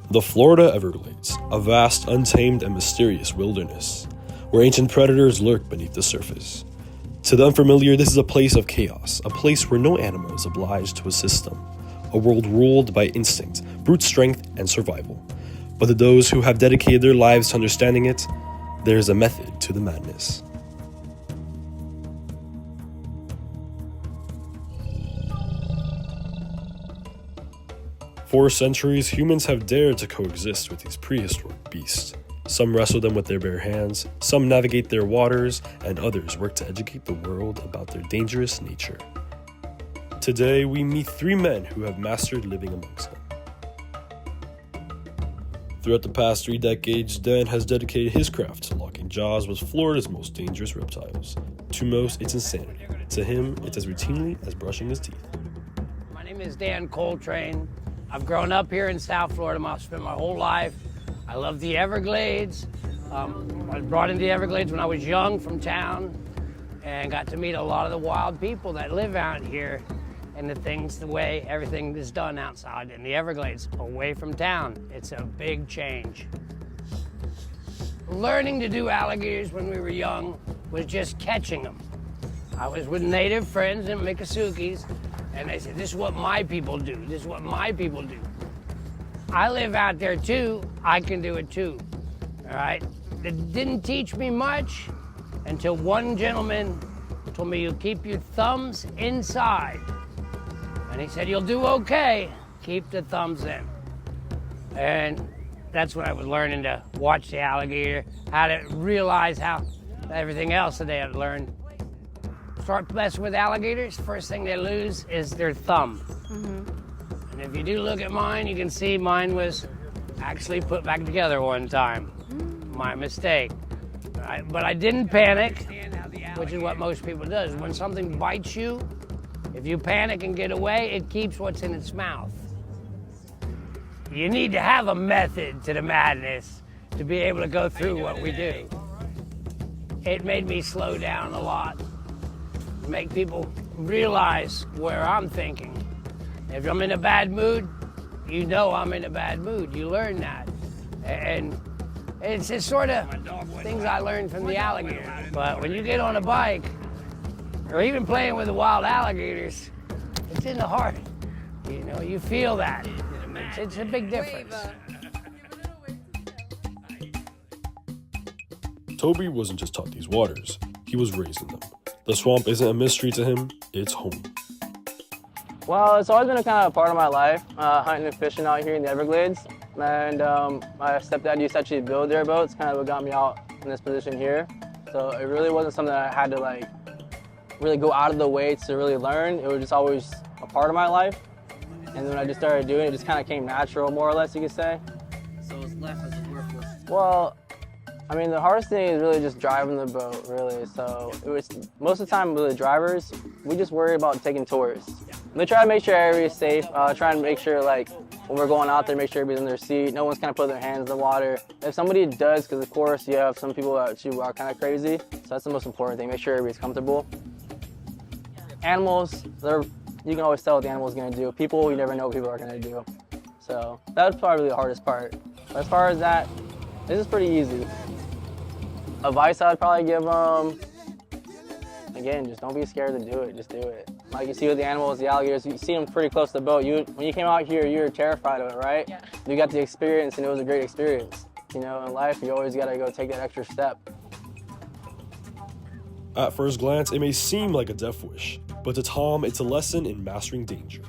The Florida Everglades, a vast, untamed, and mysterious wilderness, where ancient predators lurk beneath the surface. To the unfamiliar, this is a place of chaos, a place where no animal is obliged to assist them, a world ruled by instinct, brute strength, and survival. But to those who have dedicated their lives to understanding it, there is a method to the madness. For centuries, humans have dared to coexist with these prehistoric beasts. Some wrestle them with their bare hands, some navigate their waters, and others work to educate the world about their dangerous nature. Today, we meet three men who have mastered living amongst them. Throughout the past 3 decades, Dan has dedicated his craft to locking jaws with Florida's most dangerous reptiles. To most, it's insanity. To him, it's as routinely as brushing his teeth. My name is Dan Coltrane. I've grown up here in South Florida. I've spent my whole life. I love the Everglades. I was brought into the Everglades when I was young from town and got to meet a lot of the wild people that live out here and the way everything is done outside in the Everglades, away from town. It's a big change. Learning to do alligators when we were young was just catching them. I was with native friends in Miccosukee, and they said, this is what my people do. This is what my people do. I live out there too. I can do it too. All right? It didn't teach me much until one gentleman told me, you keep your thumbs inside. And he said, you'll do okay. Keep the thumbs in. And that's when I was learning to watch the alligator, how to realize how everything else that they had learned. Start messing with alligators, first thing they lose is their thumb. Mm-hmm. And if you do look at mine, you can see mine was actually put back together one time. My mistake. But I didn't panic, which is what most people do. When something bites you, if you panic and get away, it keeps what's in its mouth. You need to have a method to the madness to be able to go through what we do. It made me slow down a lot. Make people realize where I'm thinking. If I'm in a bad mood, you know I'm in a bad mood. You learn that. And it's just sort of things I learned from the alligator. But when you get on a bike, or even playing with the wild alligators, it's in the heart. You know, you feel that. It's a big difference. Toby wasn't just taught these waters, he was raised in them. The swamp isn't a mystery to him, it's home. Well, it's always been a kind of part of my life, hunting and fishing out here in the Everglades. And my stepdad used to actually build airboats, kind of what got me out in this position here. So it really wasn't something that I had to really go out of the way to really learn. It was just always a part of my life. And then when I just started doing it, it just kind of came natural, more or less, you could say. So it's left as a worthless. Well, I mean, the hardest thing is really just driving the boat, really. So it was most of the time with the drivers, we just worry about taking tours. We try to make sure everybody's safe. Try and make sure, like, when we're going out there, make sure everybody's in their seat. No one's kind of putting their hands in the water. If somebody does, because of course you have some people that are kind of crazy, so that's the most important thing. Make sure everybody's comfortable. Animals, you can always tell what the animal's going to do. People, you never know what people are going to do. So that's probably the hardest part. But as far as that, this is pretty easy. Advice I'd probably give them, again, just don't be scared to do it, just do it. Like you see with the animals, the alligators, you see them pretty close to the boat. When you came out here, you were terrified of it, right? Yeah. You got the experience and it was a great experience. You know, in life, you always gotta go take that extra step. At first glance, it may seem like a death wish, but to Tom, it's a lesson in mastering danger.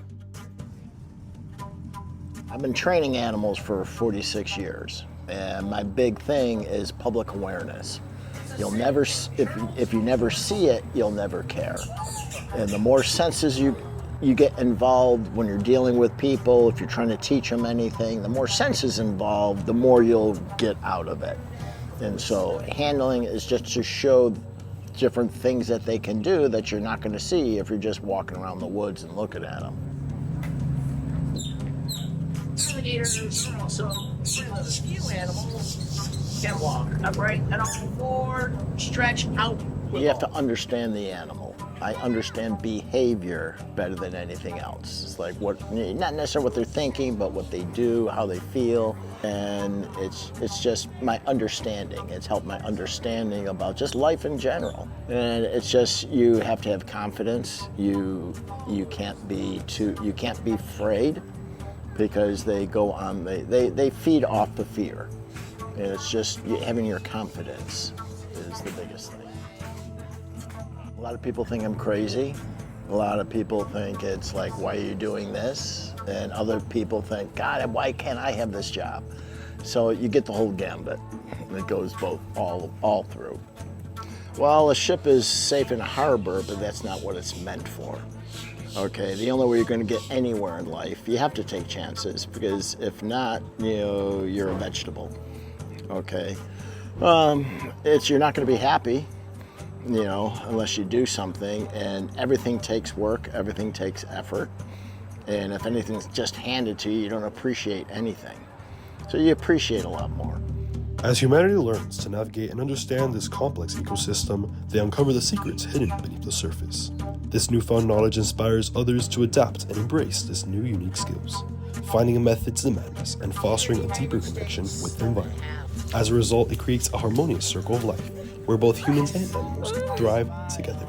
I've been training animals for 46 years, and my big thing is public awareness. You'll never, if you never see it, you'll never care. And the more senses you get involved when you're dealing with people, if you're trying to teach them anything, the more senses involved, the more you'll get out of it. And so handling is just to show different things that they can do that you're not going to see if you're just walking around the woods and looking at them. Alligators are also few animals can walk upright and on 4, stretch out. You have to understand the animal. I understand behavior better than anything else. It's like not necessarily what they're thinking, but what they do, how they feel, and it's just my understanding. It's helped my understanding about just life in general. And it's just, you have to have confidence. You can't be afraid, because they go on, they feed off the fear. And it's just having your confidence is the biggest thing. A lot of people think I'm crazy. A lot of people think it's like, why are you doing this? And other people think, God, why can't I have this job? So you get the whole gambit. It goes both, all through. Well, a ship is safe in a harbor, but that's not what it's meant for. Okay, the only way you're going to get anywhere in life, you have to take chances, because if not, you're a vegetable. Okay, you're not going to be happy, unless you do something, and everything takes work, everything takes effort, and if anything's just handed to you, you don't appreciate anything. So you appreciate a lot more. As humanity learns to navigate and understand this complex ecosystem, they uncover the secrets hidden beneath the surface. This newfound knowledge inspires others to adapt and embrace this new unique skills, finding a method to the madness and fostering a deeper connection with their environment. As a result, it creates a harmonious circle of life, where both humans and animals thrive together.